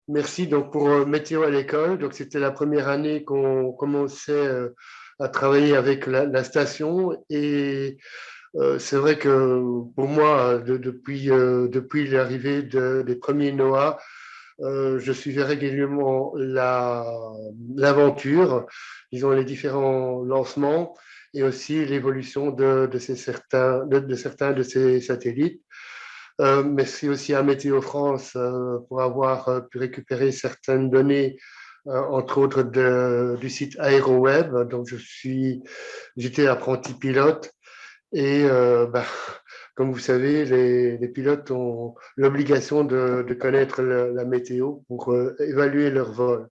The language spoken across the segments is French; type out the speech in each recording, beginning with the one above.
Merci. Donc pour Météo à l'école, donc c'était la première année qu'on commençait à travailler avec la station et c'est vrai que pour moi, depuis l'arrivée des premiers NOAA, je suivais régulièrement l'aventure, disons les différents lancements et aussi l'évolution de certains de ces satellites. Merci aussi à Météo France pour avoir pu récupérer certaines données, entre autres du site AeroWeb. Donc, j'étais apprenti pilote et comme vous savez, les pilotes ont l'obligation de connaître la météo pour évaluer leur vol.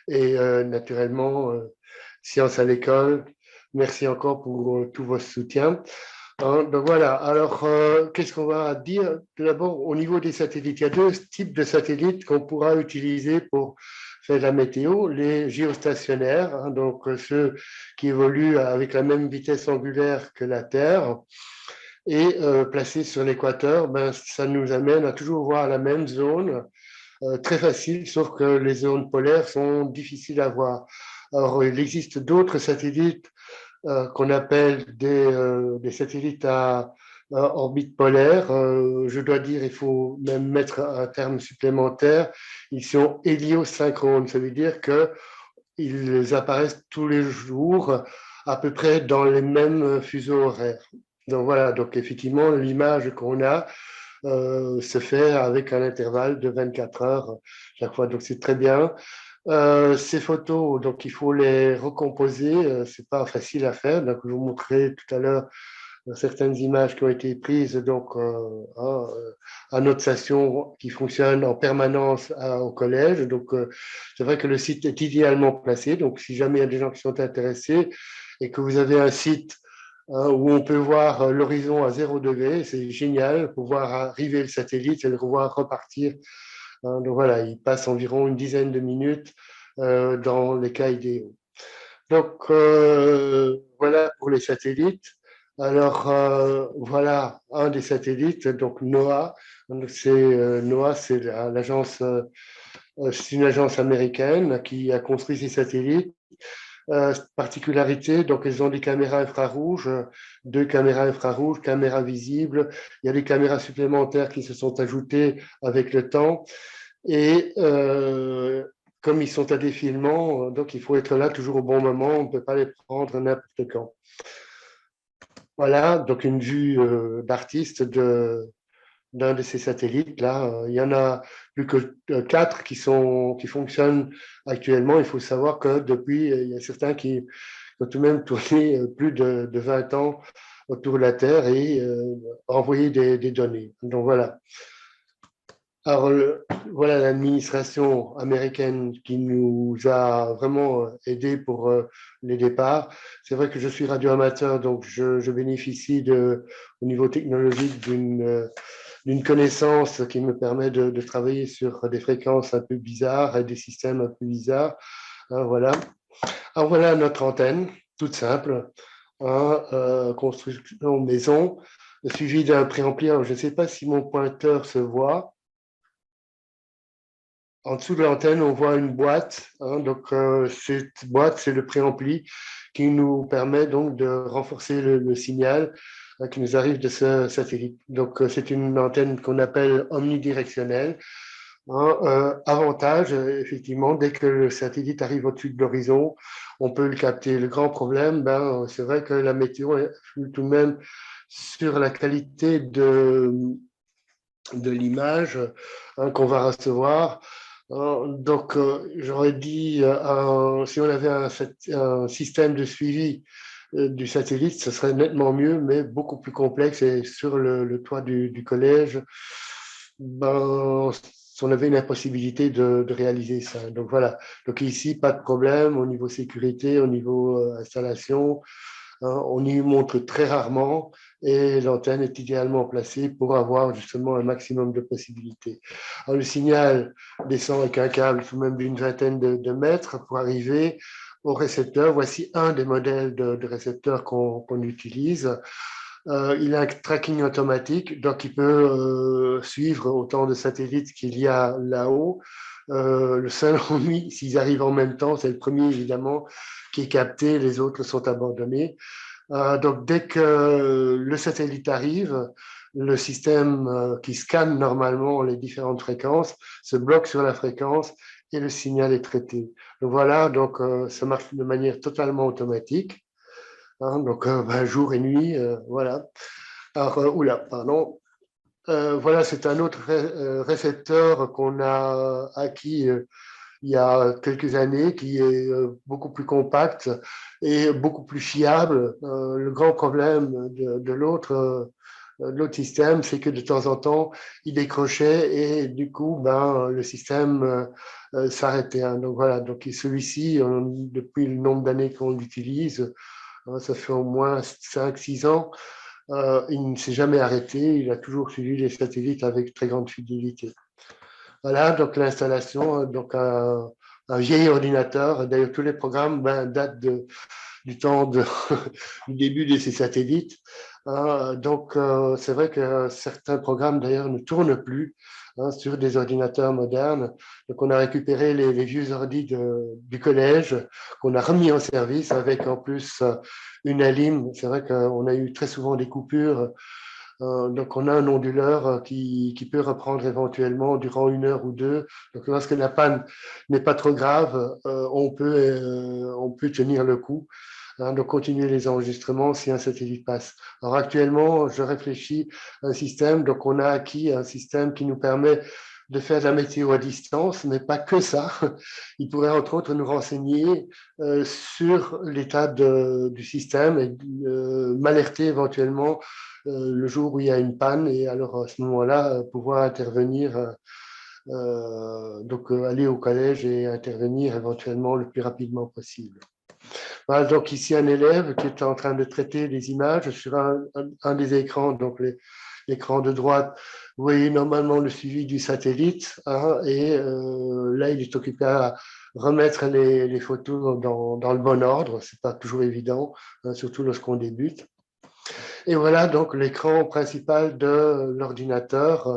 Et naturellement, Science à l'école, merci encore pour tout votre soutien. Hein, donc voilà, alors qu'est-ce qu'on va dire? Tout d'abord, au niveau des satellites, il y a deux types de satellites qu'on pourra utiliser pour faire de la météo. Les géostationnaires, hein, donc ceux qui évoluent avec la même vitesse angulaire que la Terre, et placés sur l'équateur, ben, ça nous amène à toujours voir la même zone, très facile, sauf que les zones polaires sont difficiles à voir. Alors, il existe d'autres satellites qu'on appelle des satellites à orbite polaire. Je dois dire, il faut même mettre un terme supplémentaire. Ils sont héliosynchrones. Ça veut dire qu'ils apparaissent tous les jours à peu près dans les mêmes fuseaux horaires. Donc voilà, donc effectivement, l'image qu'on a se fait avec un intervalle de 24 heures chaque fois. Donc c'est très bien. Ces photos, donc il faut les recomposer. C'est pas facile à faire. Donc je vous montrerai tout à l'heure certaines images qui ont été prises donc à notre station qui fonctionne en permanence au collège. Donc c'est vrai que le site est idéalement placé. Donc si jamais il y a des gens qui sont intéressés et que vous avez un site où on peut voir l'horizon à 0 degré, c'est génial pour voir arriver le satellite et le voir repartir. Hein. Donc voilà, il passe environ une dizaine de minutes dans les cas idéaux. Donc voilà pour les satellites. Alors voilà un des satellites, donc NOAA. Donc, NOAA, c'est c'est une agence américaine qui a construit ces satellites. Particularité, donc ils ont des caméras infrarouges, deux caméras infrarouges, caméras visibles. Il y a des caméras supplémentaires qui se sont ajoutées avec le temps. Et comme ils sont à défilement, donc il faut être là toujours au bon moment, on ne peut pas les prendre n'importe quand. Voilà, donc une vue d'artiste d'un de ces satellites. Là, il y en a plus que quatre qui fonctionnent actuellement. Il faut savoir que depuis, il y a certains qui ont tout de même tourné plus de 20 ans autour de la Terre et envoyé des données. Donc voilà. Alors, voilà l'administration américaine qui nous a vraiment aidés pour les départs. C'est vrai que je suis radioamateur, donc je bénéficie au niveau technologique d'une connaissance qui me permet de travailler sur des fréquences un peu bizarres et des systèmes un peu bizarres. Hein, voilà. Alors, voilà notre antenne, toute simple. Hein, construction maison, suivi d'un préampli. Alors, je ne sais pas si mon pointeur se voit. En dessous de l'antenne, on voit une boîte. Hein, donc, cette boîte, c'est le préampli qui nous permet donc de renforcer le signal qui nous arrive de ce satellite. Donc, c'est une antenne qu'on appelle omnidirectionnelle. Hein, avantage, effectivement, dès que le satellite arrive au-dessus de l'horizon, on peut le capter. Le grand problème, ben, c'est vrai que la météo influe tout de même sur la qualité de l'image hein, qu'on va recevoir. Donc, j'aurais dit, si on avait un système de suivi du satellite, ce serait nettement mieux, mais beaucoup plus complexe. Et sur le toit du collège, ben, on avait une impossibilité de réaliser ça. Donc voilà. Donc ici, pas de problème au niveau sécurité, au niveau installation. Hein, on y montre très rarement et l'antenne est idéalement placée pour avoir justement un maximum de possibilités. Alors, le signal descend avec un câble tout de même d'une vingtaine de mètres pour arriver au récepteur. Voici un des modèles de récepteurs qu'on utilise. Il a un tracking automatique, donc il peut suivre autant de satellites qu'il y a là-haut. Le seul ennui, s'ils arrivent en même temps, c'est le premier évidemment qui est capté, les autres sont abandonnés. Donc dès que le satellite arrive, le système qui scanne normalement les différentes fréquences se bloque sur la fréquence et le signal est traité. Donc voilà, donc ça marche de manière totalement automatique. Hein, donc jour et nuit, voilà. Alors, oula, pardon. Voilà, c'est un autre récepteur qu'on a acquis il y a quelques années, qui est beaucoup plus compact et beaucoup plus fiable. Le grand problème de l'autre système, c'est que de temps en temps, il décrochait et du coup, le système s'arrêtait. Hein. Donc voilà, donc celui-ci, depuis le nombre d'années qu'on l'utilise, ça fait au moins 5, 6 ans, il ne s'est jamais arrêté, il a toujours suivi les satellites avec très grande fidélité. Voilà, donc l'installation, donc un vieil ordinateur. D'ailleurs, tous les programmes datent du temps du début de ces satellites. Donc, c'est vrai que certains programmes, d'ailleurs, ne tournent plus sur des ordinateurs modernes. Donc, on a récupéré les vieux ordi du collège qu'on a remis en service avec en plus une alim. C'est vrai qu'on a eu très souvent des coupures donc, on a un onduleur qui peut reprendre éventuellement durant 1 heure ou 2. Donc, lorsque la panne n'est pas trop grave, on peut tenir le coup, hein, de continuer les enregistrements si un satellite passe. Alors, actuellement, je réfléchis à un système. Donc, on a acquis un système qui nous permet de faire de la météo à distance, mais pas que ça. Il pourrait, entre autres, nous renseigner sur l'état du système et m'alerter éventuellement le jour où il y a une panne et alors à ce moment-là, pouvoir intervenir, donc aller au collège et intervenir éventuellement le plus rapidement possible. Voilà, donc ici un élève qui est en train de traiter les images sur un des écrans, donc l'écran de droite. Vous voyez normalement le suivi du satellite hein, et là il est occupé à remettre les photos dans le bon ordre. C'est pas toujours évident, hein, surtout lorsqu'on débute. Et voilà donc l'écran principal de l'ordinateur.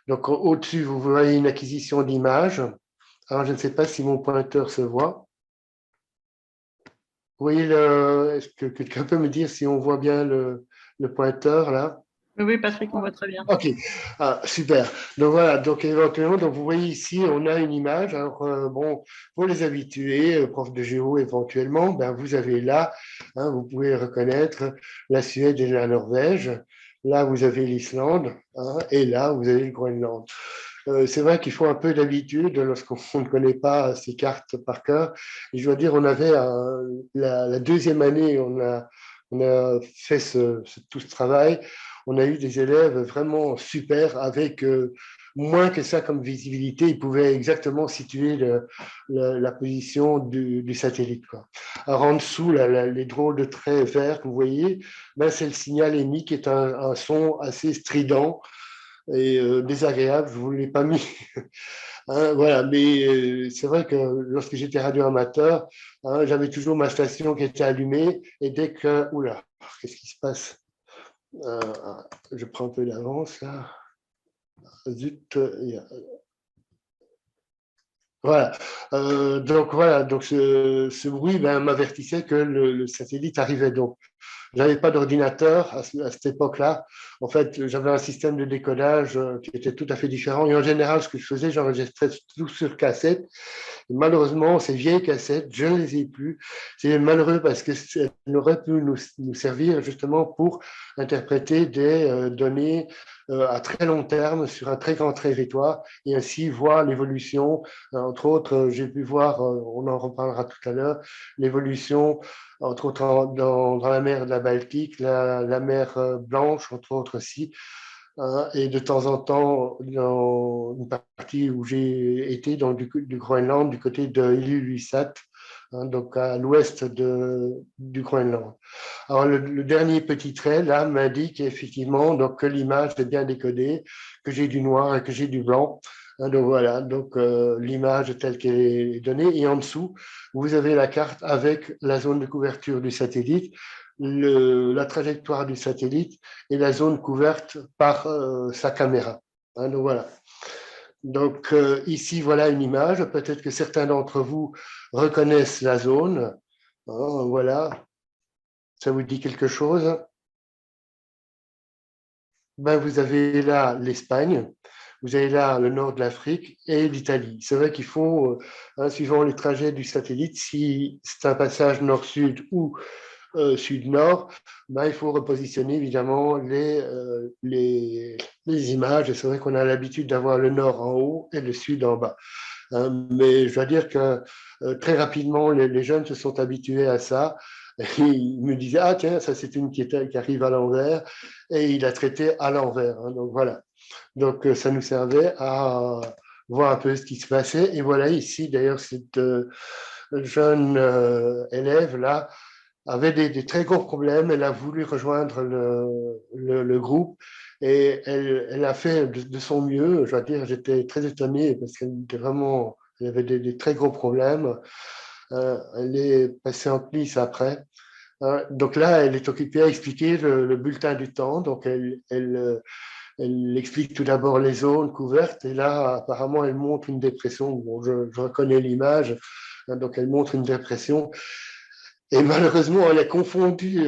Donc au-dessus, vous voyez une acquisition d'images. Alors je ne sais pas si mon pointeur se voit. Vous voyez, est-ce que quelqu'un peut me dire si on voit bien le pointeur là? Oui, oui, Patrick, on voit très bien. Ok, super. Donc voilà, donc éventuellement, donc vous voyez ici, on a une image. Alors bon, pour les habitués, profs de géo éventuellement, vous avez là, hein, vous pouvez reconnaître la Suède et la Norvège. Là, vous avez l'Islande, hein, et là, vous avez le Groenland. C'est vrai qu'il faut un peu d'habitude lorsqu'on ne connaît pas ces cartes par cœur. Et je dois dire, on avait la deuxième année, on a fait tout ce travail. On a eu des élèves vraiment super avec moins que ça comme visibilité. Ils pouvaient exactement situer la position du satellite, quoi. Alors en dessous, les drôles de traits verts que vous voyez, c'est le signal émis qui est un son assez strident et désagréable. Je ne vous l'ai pas mis. Hein, voilà, mais c'est vrai que lorsque j'étais radio-amateur, hein, j'avais toujours ma station qui était allumée et dès que... Oula, qu'est-ce qui se passe? Euh, je prends un peu d'avance là. Zut, voilà. Donc voilà, donc ce bruit m'avertissait que le satellite arrivait. Donc je n'avais pas d'ordinateur à cette époque-là. En fait, j'avais un système de décodage qui était tout à fait différent. Et en général, ce que je faisais, j'enregistrais tout sur cassette. Et malheureusement, ces vieilles cassettes, je ne les ai plus. C'est malheureux parce que ça aurait pu nous servir justement pour interpréter des données à très long terme sur un très grand territoire et ainsi voir l'évolution. Entre autres, j'ai pu voir, on en reparlera tout à l'heure, l'évolution entre autres dans la mer de la Baltique, la mer Blanche, entre autres aussi. Et de temps en temps, dans une partie où j'ai été, du Groenland, du côté de Ilulissat, hein, donc à l'ouest du Groenland. Alors, le dernier petit trait, là, m'indique effectivement donc, que l'image est bien décodée, que j'ai du noir et que j'ai du blanc. Hein, donc voilà, donc l'image telle qu'elle est donnée. Et en dessous, vous avez la carte avec la zone de couverture du satellite, la trajectoire du satellite et la zone couverte par sa caméra. Hein, donc voilà. Donc ici, voilà une image. Peut-être que certains d'entre vous reconnaissent la zone. Voilà, ça vous dit quelque chose? Ben, vous avez là l'Espagne, vous avez là le nord de l'Afrique et l'Italie. C'est vrai qu'il faut, suivant les trajets du satellite, si c'est un passage nord-sud ou sud-nord, ben, il faut repositionner évidemment les images. Et c'est vrai qu'on a l'habitude d'avoir le nord en haut et le sud en bas. Mais je dois dire que très rapidement, les jeunes se sont habitués à ça. Et ils me disaient, ah tiens, ça c'est une qui arrive à l'envers, et il a traité à l'envers. Donc voilà. Donc ça nous servait à voir un peu ce qui se passait. Et voilà ici, d'ailleurs, cette jeune élève là avait des très gros problèmes. Elle a voulu rejoindre le groupe et elle a fait de son mieux. Je dois dire, j'étais très étonné parce qu'elle était vraiment, elle avait des très gros problèmes. Elle est passée en police après. Donc là, elle est occupée à expliquer le bulletin du temps. Donc elle explique tout d'abord les zones couvertes et là, apparemment, elle montre une dépression. Bon, je reconnais l'image. Donc elle montre une dépression. Et malheureusement, elle a confondu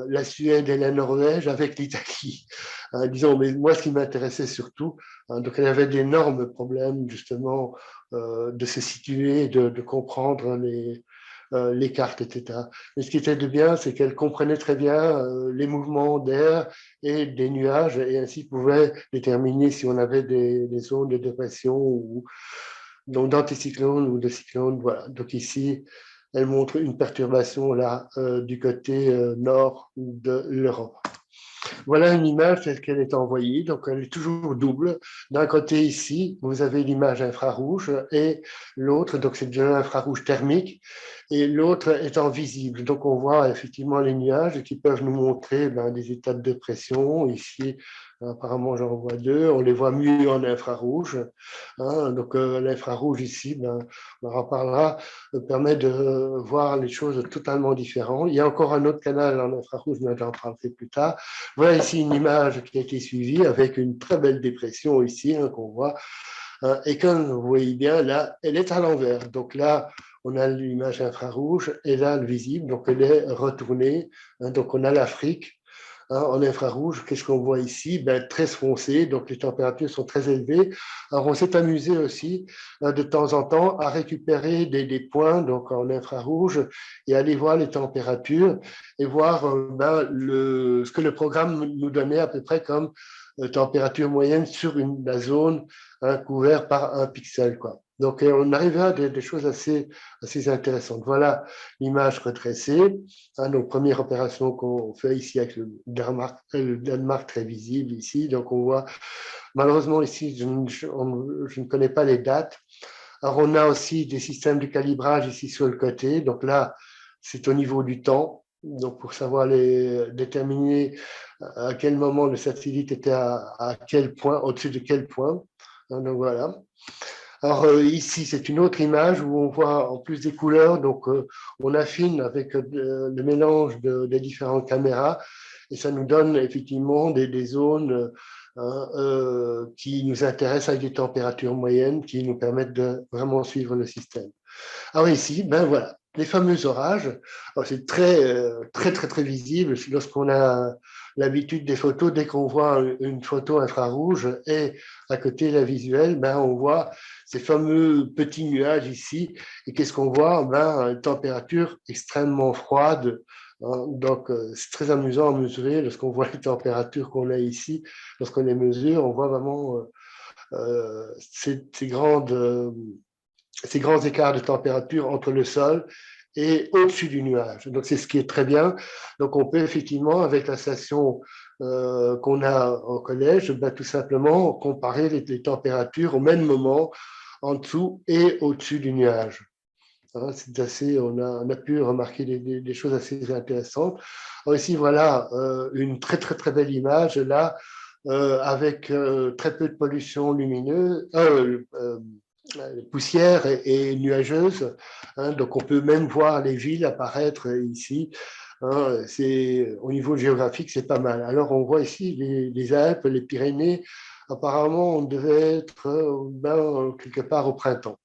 la Suède et la Norvège avec l'Italie. Disons, mais moi, ce qui m'intéressait surtout, donc elle avait d'énormes problèmes justement de se situer, de comprendre les cartes, etc. Mais ce qui était de bien, c'est qu'elle comprenait très bien les mouvements d'air et des nuages et ainsi pouvait déterminer si on avait des zones de dépression ou donc d'anticyclone ou de cyclone. Voilà. Donc ici, elle montre une perturbation là du côté nord de l'Europe. Voilà une image telle qu'elle est envoyée, donc elle est toujours double. D'un côté ici, vous avez l'image infrarouge et l'autre, donc c'est de l'infrarouge thermique, et l'autre étant visible. Donc on voit effectivement les nuages qui peuvent nous montrer des états de dépression. Ici, apparemment j'en vois deux, on les voit mieux en infrarouge. Donc l'infrarouge ici, on en reparlera, permet de voir les choses totalement différentes. Il y a encore un autre canal en infrarouge, mais j'en parlerai plus tard. Voilà ici une image qui a été suivie avec une très belle dépression ici qu'on voit. Et comme vous voyez bien, là, elle est à l'envers. Donc là, on a l'image infrarouge et là, le visible. Donc elle est retournée. Donc on a l'Afrique. En infrarouge, qu'est-ce qu'on voit ici? Très foncé, donc les températures sont très élevées. Alors on s'est amusé aussi de temps en temps à récupérer des points donc en infrarouge et aller voir les températures et voir ce que le programme nous donnait à peu près comme température moyenne sur la zone couverte par un pixel, quoi. Donc, on arrivait à des choses assez intéressantes. Voilà l'image retracée. Donc, première opération qu'on fait ici avec le Danemark très visible ici. Donc, on voit, malheureusement, ici, je ne connais pas les dates. Alors, on a aussi des systèmes de calibrage ici sur le côté. Donc là, c'est au niveau du temps. Donc, pour savoir déterminer à quel moment le satellite était à quel point, au-dessus de quel point. Donc, voilà. Alors ici, c'est une autre image où on voit en plus des couleurs, donc on affine avec le mélange des différentes caméras et ça nous donne effectivement des zones qui nous intéressent avec des températures moyennes qui nous permettent de vraiment suivre le système. Alors ici, voilà, les fameux orages. C'est très visible lorsqu'on a l'habitude des photos. Dès qu'on voit une photo infrarouge et à côté la visuelle, on voit ces fameux petits nuages ici. Et qu'est-ce qu'on voit? Une température extrêmement froide. Donc, c'est très amusant à mesurer lorsqu'on voit les températures qu'on a ici. Lorsqu'on les mesure, on voit vraiment ces grands écarts de température entre le sol et au-dessus du nuage. Donc, c'est ce qui est très bien. Donc, on peut effectivement, avec la station qu'on a au collège, tout simplement comparer les températures au même moment en dessous et au-dessus du nuage. C'est assez, on a pu remarquer des choses assez intéressantes. Alors ici, voilà une très belle image là, avec très peu de pollution lumineuse, poussière et nuageuse. Donc, on peut même voir les villes apparaître ici. Au niveau géographique, c'est pas mal. Alors, on voit ici les Alpes, les Pyrénées, apparemment, on devait être quelque part au printemps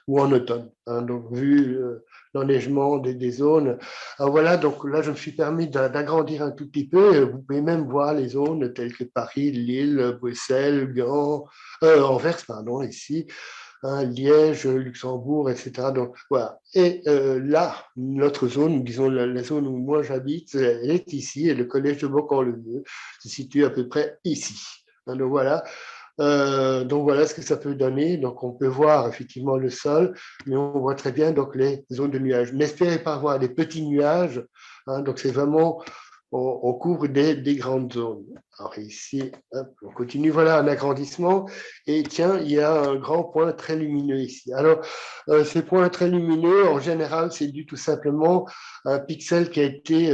ou en automne. Hein, donc, vu l'enneigement des zones. Alors voilà, donc là, je me suis permis d'agrandir un tout petit peu. Vous pouvez même voir les zones telles que Paris, Lille, Bruxelles, Gand, Anvers, pardon, ici, hein, Liège, Luxembourg, etc. Donc voilà. Et là, notre zone, disons la zone où moi j'habite, elle est ici, et le collège de Beaucamp-le-Vieux se situe à peu près ici. Hein, donc voilà ce que ça peut donner. Donc on peut voir effectivement le sol, mais on voit très bien donc les zones de nuages. N'espérez pas voir des petits nuages. Hein, donc c'est vraiment on couvre des grandes zones. Alors ici, hop, on continue, voilà un agrandissement. Et tiens, il y a un grand point très lumineux ici. Alors, ces points très lumineux, en général, c'est dû tout simplement à un pixel qui a été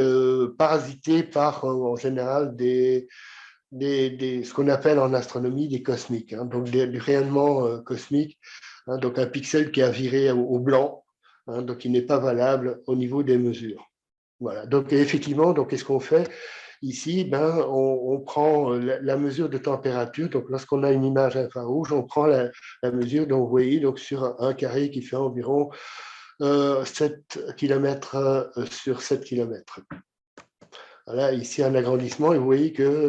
parasité par, en général, ce qu'on appelle en astronomie des cosmiques, hein, donc des rayonnements cosmiques, hein, donc un pixel qui a viré au blanc, hein, donc il n'est pas valable au niveau des mesures. Voilà, donc effectivement, donc qu'est-ce qu'on fait ici? On prend la mesure de température, donc lorsqu'on a une image infrarouge, on prend la mesure, donc vous voyez, donc sur un carré qui fait environ 7 km sur 7 km. Voilà, ici un agrandissement, et vous voyez que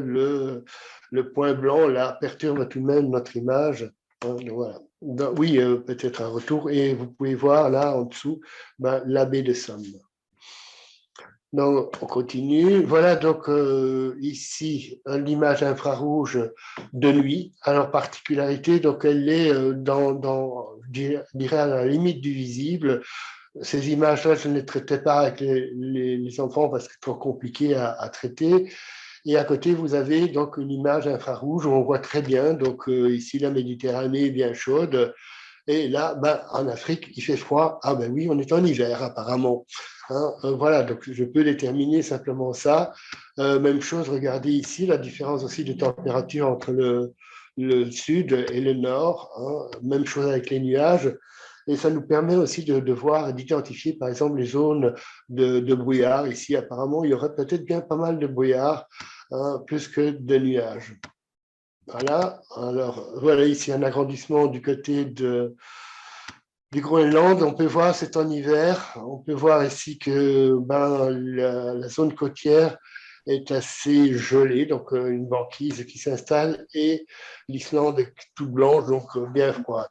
le point blanc là perturbe tout de même notre image. Hein, voilà. Oui, peut-être un retour, et vous pouvez voir là en dessous la baie de Somme. Donc, on continue. Voilà donc ici l'image infrarouge de nuit. Alors, particularité, donc elle est je dirais à la limite du visible. Ces images-là, je ne les traitais pas avec les enfants parce que c'est trop compliqué à traiter. Et à côté, vous avez donc une image infrarouge où on voit très bien. Donc ici, la Méditerranée est bien chaude. Et là, en Afrique, il fait froid. Ah ben oui, on est en hiver apparemment. Hein, voilà, donc je peux déterminer simplement ça. Même chose, regardez ici, la différence aussi de température entre le sud et le nord. Hein, même chose avec les nuages. Et ça nous permet aussi de voir, d'identifier par exemple les zones de brouillard. Ici, apparemment, il y aurait peut-être bien pas mal de brouillard, hein, plus que de nuages. Voilà, alors voilà ici un agrandissement du côté du Groenland. On peut voir, c'est en hiver, on peut voir ici que la zone côtière est assez gelée, donc une banquise qui s'installe, et l'Islande est toute blanche, donc bien froide.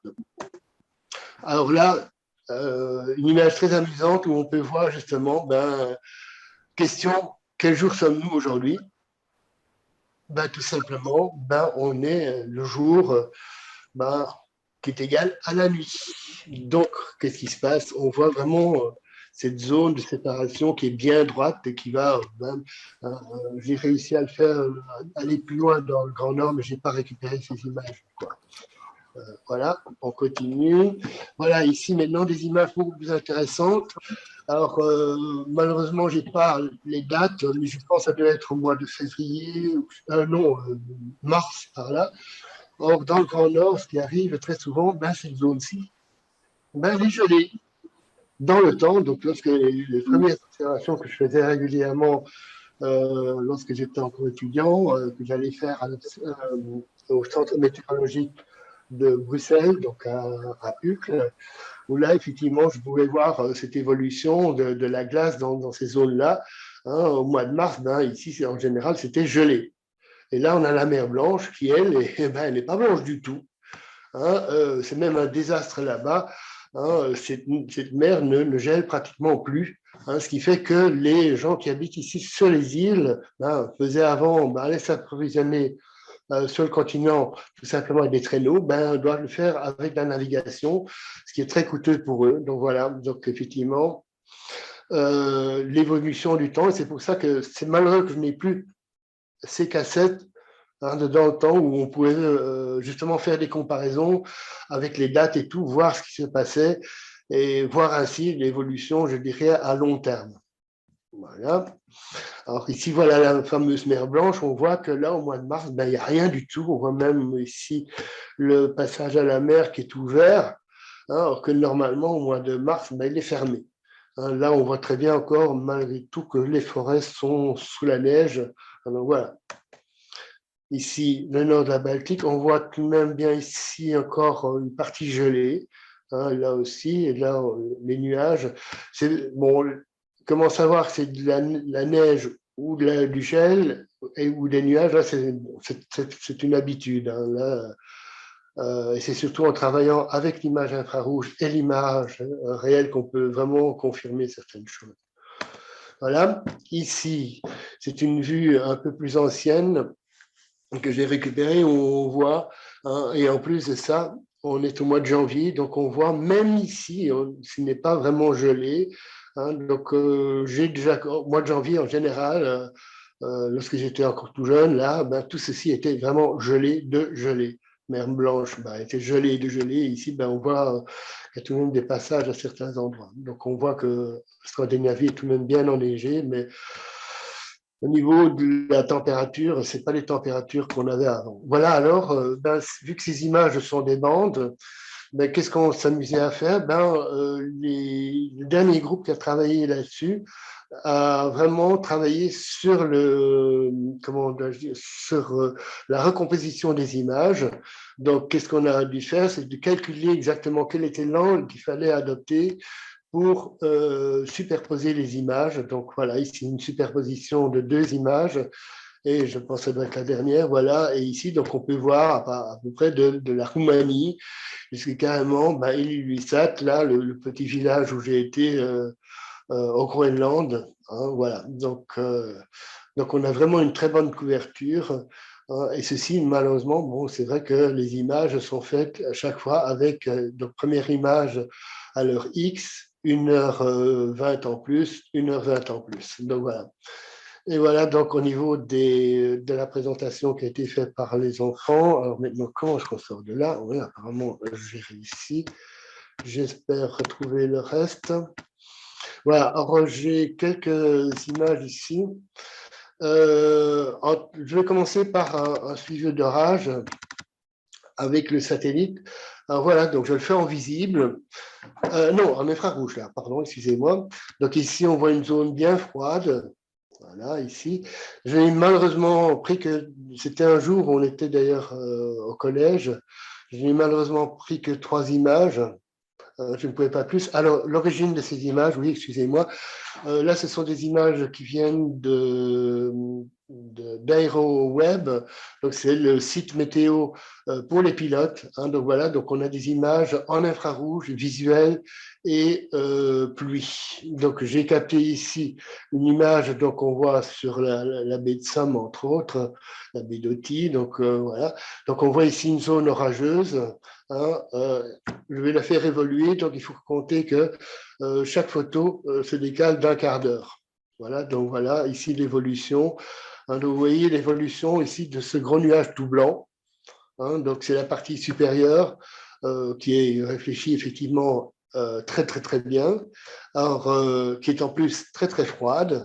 Alors là, une image très amusante où on peut voir justement, question, quel jour sommes-nous aujourd'hui? Tout simplement, on est le jour qui est égal à la nuit. Donc, qu'est-ce qui se passe? On voit vraiment cette zone de séparation qui est bien droite et qui va, j'ai réussi à le faire, aller plus loin dans le Grand Nord, mais je n'ai pas récupéré ces images, quoi. Voilà, on continue. Voilà, ici maintenant des images beaucoup plus intéressantes. Alors, malheureusement, je n'ai pas les dates, mais je pense que ça doit être au mois de février, non, mars, par là. Or, dans le Grand Nord, ce qui arrive très souvent, cette zone-ci, elle est gelée dans le temps. Donc, lorsque les premières observations que je faisais régulièrement lorsque j'étais encore étudiant, que j'allais faire au centre météorologique de Bruxelles, donc à Uccle, où là, effectivement, je pouvais voir cette évolution de la glace dans ces zones-là. Hein, au mois de mars, ici, en général, c'était gelé. Et là, on a la mer Blanche qui, elle, elle n'est pas blanche du tout. Hein, c'est même un désastre là-bas. Hein, cette mer ne gèle pratiquement plus. Hein, ce qui fait que les gens qui habitent ici sur les îles faisaient avant, allaient s'approvisionner sur le continent, tout simplement avec des traîneaux, doivent le faire avec la navigation, ce qui est très coûteux pour eux. Donc voilà, donc effectivement, l'évolution du temps, et c'est pour ça que c'est malheureux que je n'ai plus ces cassettes dans le temps où on pouvait justement faire des comparaisons avec les dates et tout, voir ce qui se passait et voir ainsi l'évolution, je dirais, à long terme. Voilà. Alors ici, voilà la fameuse mer Blanche. On voit que là, au mois de mars, il n'y a rien du tout. On voit même ici le passage à la mer qui est ouvert, hein, alors que normalement, au mois de mars, il est fermé. Hein, là, on voit très bien encore, malgré tout, que les forêts sont sous la neige. Alors voilà. ici le nord de la Baltique. On voit tout de même bien ici encore une partie gelée, hein, là aussi, et là, les nuages. Bon, comment savoir que c'est de la neige ou du gel ou des nuages? Là, c'est une habitude. Hein, là, et c'est surtout en travaillant avec l'image infrarouge et l'image réelle qu'on peut vraiment confirmer certaines choses. Voilà, ici, c'est une vue un peu plus ancienne que j'ai récupérée où on voit, hein, et en plus de ça, on est au mois de janvier, donc on voit même ici, ce n'est pas vraiment gelé. Hein, donc j'ai déjà, au mois de janvier en général, lorsque j'étais encore tout jeune, là, ben, tout ceci était vraiment gelé de gelé. Mer Blanche ben, était gelée de gelée. Ici, ben, on voit qu'il y a tout de même des passages à certains endroits. Donc on voit que Scandinavie est tout de même bien enneigée, mais au niveau de la température, ce n'est pas les températures qu'on avait avant. Voilà, alors, ben, vu que ces images sont des bandes, ben, qu'est-ce qu'on s'amusait à faire? Ben, le dernier groupe qui a travaillé là-dessus a vraiment travaillé sur sur la recomposition des images. Donc, qu'est-ce qu'on a dû faire? C'est de calculer exactement quel était l'angle qu'il fallait adopter pour superposer les images. Donc voilà, ici une superposition de deux images, et je pense que ça doit être la dernière, voilà. Et ici, donc on peut voir à peu près de la Roumanie, puisque carrément, ben, Ilulissat, là, le petit village où j'ai été au Groenland, hein, voilà. Donc on a vraiment une très bonne couverture. Hein, et ceci, malheureusement, bon, c'est vrai que les images sont faites à chaque fois avec, donc première image à l'heure X, 1h20 en plus, 1h20 en plus. Donc voilà. Et voilà, donc au niveau de la présentation qui a été faite par les enfants, alors maintenant, comment je ressors de là? Oui, apparemment, j'ai réussi. J'espère retrouver le reste. Voilà, alors j'ai quelques images ici. Je vais commencer par un suivi d'orage avec le satellite. Alors voilà, donc je le fais en visible. Non, en infrarouge là, pardon, excusez-moi. Donc ici, on voit une zone bien froide. Voilà, ici. J'ai malheureusement pris que c'était un jour où on était d'ailleurs au collège. J'ai malheureusement pris que 3 images. Je ne pouvais pas plus. Alors, l'origine de ces images, oui, excusez-moi. Là, ce sont des images qui viennent d'AeroWeb. Donc, c'est le site météo pour les pilotes. Hein, donc, voilà. Donc, on a des images en infrarouge, visuelles et pluie. Donc, j'ai capté ici une image donc, on voit sur la baie de Somme, entre autres, la baie d'Oti. Donc, voilà. Donc, on voit ici une zone orageuse. Hein, je vais la faire évoluer. Donc, il faut compter que chaque photo se décale d'un quart d'heure. Voilà, donc voilà, ici l'évolution. Hein, donc vous voyez l'évolution ici de ce gros nuage tout blanc. Hein, donc c'est la partie supérieure qui est réfléchie effectivement très très très bien. Alors, qui est en plus très très froide.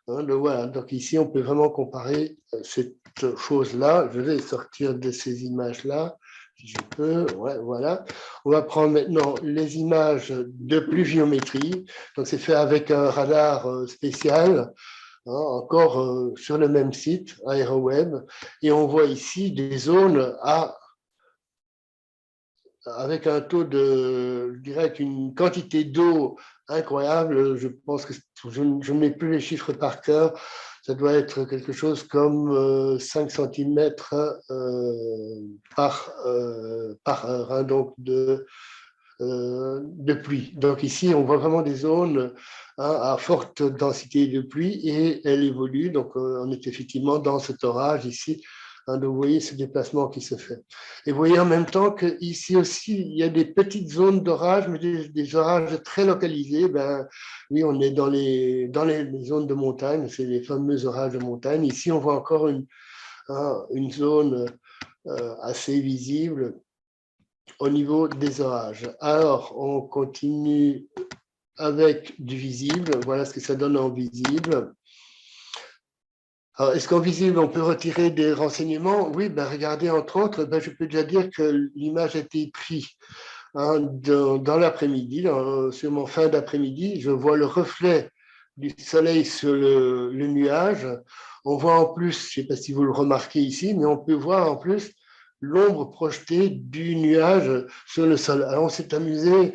Hein, donc voilà, donc ici on peut vraiment comparer cette chose-là. Je vais sortir de ces images-là si je peux. Ouais, voilà. On va prendre maintenant les images de pluviométrie. Donc, c'est fait avec un radar spécial, hein, encore sur le même site, AeroWeb. Et on voit ici des zones avec un taux de, je dirais qu'une quantité d'eau incroyable. Je pense que je n'ai plus les chiffres par cœur. Ça doit être quelque chose comme 5 cm par heure, hein, donc de pluie. Donc ici, on voit vraiment des zones hein, à forte densité de pluie et elle évolue. Donc on est effectivement dans cet orage ici. Hein, donc vous voyez ce déplacement qui se fait. Et vous voyez en même temps qu'ici aussi, il y a des petites zones d'orage, mais des orages très localisés. Ben, oui, on est dans les zones de montagne, c'est les fameux orages de montagne. Ici, on voit encore une zone assez visible au niveau des orages. Alors, on continue avec du visible. Voilà ce que ça donne en visible. Alors, est-ce qu'en visible, on peut retirer des renseignements? Oui, ben, regardez, entre autres, ben, je peux déjà dire que l'image a été prise hein, dans l'après-midi, sûrement fin d'après-midi. Je vois le reflet du soleil sur le nuage. On voit en plus, je ne sais pas si vous le remarquez ici, mais on peut voir en plus l'ombre projetée du nuage sur le sol. Alors, on s'est amusé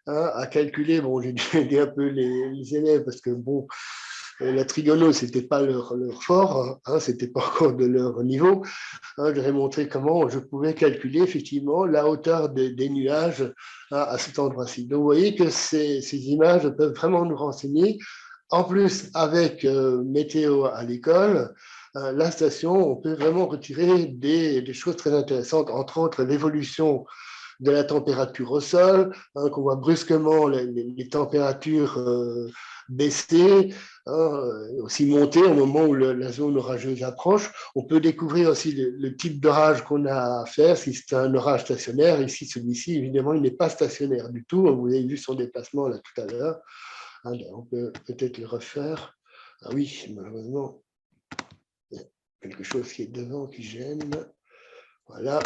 à calculer, bon, j'ai aidé un peu les élèves parce que, bon, la trigono, ce n'était pas leur fort, c'était pas encore de leur niveau. J'aurais montré comment je pouvais calculer effectivement la hauteur des nuages à cet endroit-ci. Donc, vous voyez que ces images peuvent vraiment nous renseigner. En plus, avec météo à l'école, la station, on peut vraiment retirer des choses très intéressantes, entre autres l'évolution de la température au sol, qu'on voit brusquement les températures baisser, aussi monter au moment où la zone orageuse approche. On peut découvrir aussi le type d'orage qu'on a à faire, si c'est un orage stationnaire. Ici, celui-ci, évidemment, il n'est pas stationnaire du tout. Vous avez vu son déplacement là tout à l'heure. On peut peut-être le refaire. Ah oui, malheureusement, il y a quelque chose qui est devant qui gêne. Voilà.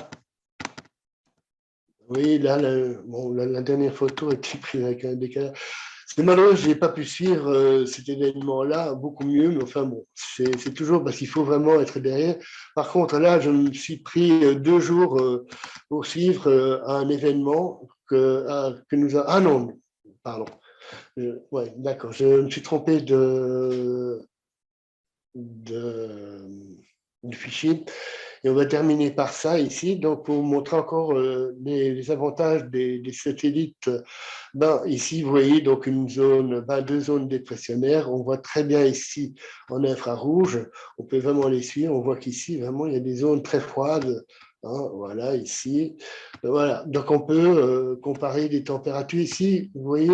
Oui, là, la dernière photo était prise avec un décalage. C'est malheureux, je n'ai pas pu suivre cet événement-là beaucoup mieux, mais enfin bon, c'est toujours parce qu'il faut vraiment être derrière. Par contre, là, je me suis pris 2 jours pour suivre un événement que nous avons. Ah non, pardon. Ouais, d'accord, je me suis trompé du fichier. Et on va terminer par ça ici. Donc, pour vous montrer encore les avantages des satellites, ici, vous voyez donc une zone, 2 zones dépressionnaires. On voit très bien ici en infrarouge. On peut vraiment les suivre. On voit qu'ici, vraiment, il y a des zones très froides. Voilà, ici. Voilà. Donc, on peut comparer les températures ici. Vous voyez,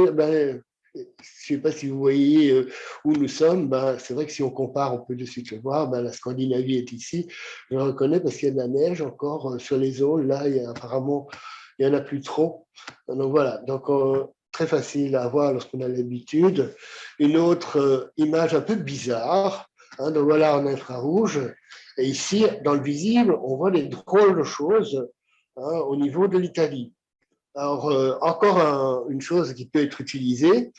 je ne sais pas si vous voyez où nous sommes. C'est vrai que si on compare, on peut de suite le voir. La Scandinavie est ici. Je le reconnais parce qu'il y a de la neige encore sur les zones. Là, apparemment, il n'y en a plus trop. Donc voilà, donc très facile à voir lorsqu'on a l'habitude. Une autre image un peu bizarre. Donc voilà, en infrarouge. Et ici, dans le visible, on voit des drôles de choses au niveau de l'Italie. Alors, encore une chose qui peut être utilisée,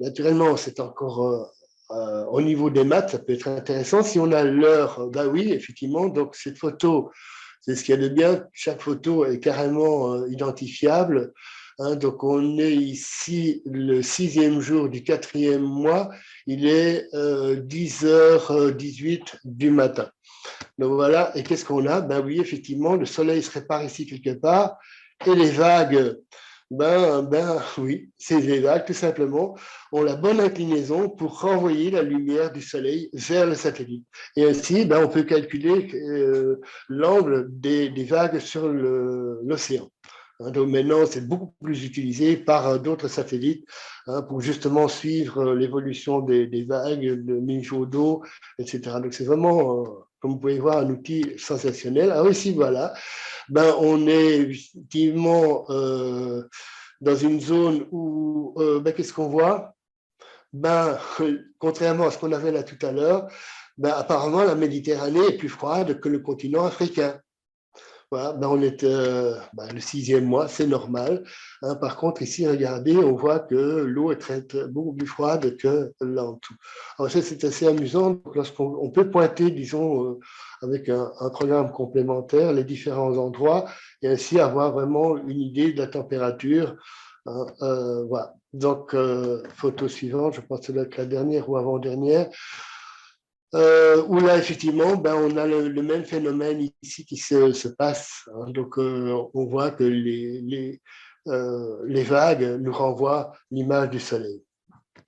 naturellement, c'est encore au niveau des maths, ça peut être intéressant. Si on a l'heure, oui, effectivement, donc cette photo, c'est ce qu'il y a de bien, chaque photo est carrément identifiable. Donc, on est ici le 6e jour du 4e mois, il est 10h18 du matin. Donc voilà, et qu'est-ce qu'on a? Oui, effectivement, le soleil se répare ici quelque part, et les vagues, oui, c'est les vagues, tout simplement, ont la bonne inclinaison pour renvoyer la lumière du soleil vers le satellite. Et ainsi, on peut calculer l'angle des vagues sur l'océan. Donc maintenant, c'est beaucoup plus utilisé par d'autres satellites pour justement suivre l'évolution des vagues, le niveau d'eau, etc. Donc c'est vraiment, comme vous pouvez voir, un outil sensationnel. Ah oui, si, voilà. On est effectivement dans une zone où, qu'est-ce qu'on voit? Contrairement à ce qu'on avait là tout à l'heure, apparemment la Méditerranée est plus froide que le continent africain. Voilà, on est le 6e mois, c'est normal. Par contre, ici, regardez, on voit que l'eau est beaucoup plus froide que là en dessous. Alors ça, c'est assez amusant lorsqu'on peut pointer, disons, avec un programme complémentaire, les différents endroits et ainsi avoir vraiment une idée de la température. Voilà. Donc, photo suivante, je pense que c'est la dernière ou avant-dernière. Où là, effectivement, on a le même phénomène ici qui se passe. Donc, on voit que les vagues nous renvoient l'image du soleil.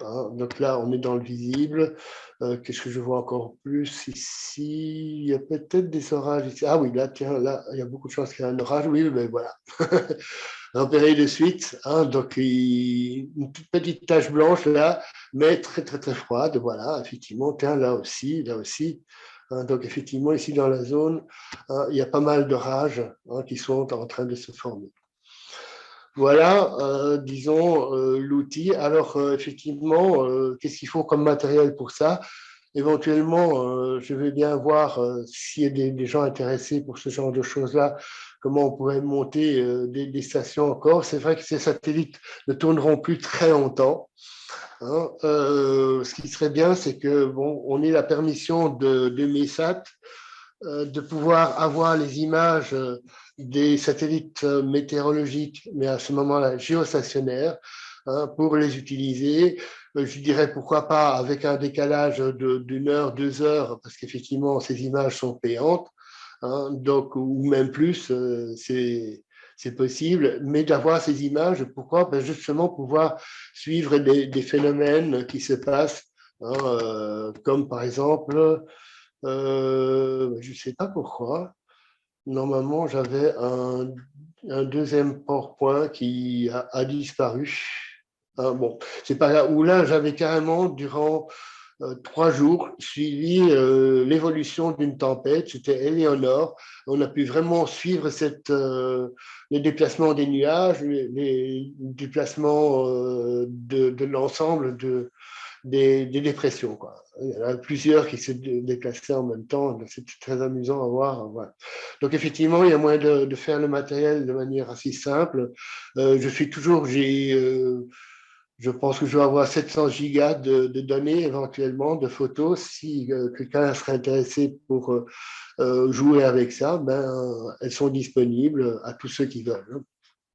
Donc là, on est dans le visible. Qu'est-ce que je vois encore plus ici? Il y a peut-être des orages ici. Ah oui, là, tiens, là, il y a beaucoup de chances qu'il y ait un orage. Oui, voilà. Repéré de suite. Donc, une toute petite tache blanche là, mais très, très, très froide. Voilà, effectivement, tiens, là aussi, là aussi. Donc, effectivement, ici dans la zone, il y a pas mal d'orages qui sont en train de se former. Voilà, disons, l'outil. Alors, effectivement, qu'est-ce qu'il faut comme matériel pour ça? Éventuellement, je vais bien voir s'il y a des gens intéressés pour ce genre de choses-là, comment on pourrait monter des stations encore. C'est vrai que ces satellites ne tourneront plus très longtemps. hein. Ce qui serait bien, c'est que bon, on ait la permission de MESAT de pouvoir avoir les images des satellites météorologiques, mais à ce moment-là géostationnaires, hein, pour les utiliser. Je dirais pourquoi pas avec un décalage d'une heure, 2 heures, parce qu'effectivement, ces images sont payantes, hein, donc, ou même plus, c'est possible, mais d'avoir ces images, pourquoi? Ben justement pouvoir suivre des phénomènes qui se passent, hein, comme par exemple, je ne sais pas pourquoi. Normalement, j'avais un deuxième PowerPoint qui a disparu. Ah, bon, c'est pas là où là, j'avais carrément, durant 3 jours, suivi l'évolution d'une tempête. C'était Eleanor. On a pu vraiment suivre les déplacements des nuages, les déplacements de l'ensemble des dépressions, quoi. Il y en a plusieurs qui se déplaçaient en même temps. C'est très amusant à voir. Voilà. Donc, effectivement, il y a moyen de faire le matériel de manière assez simple. Je suis toujours, je pense que je vais avoir 700 gigas de données éventuellement, de photos. Si quelqu'un serait intéressé pour jouer avec ça, ben, elles sont disponibles à tous ceux qui veulent.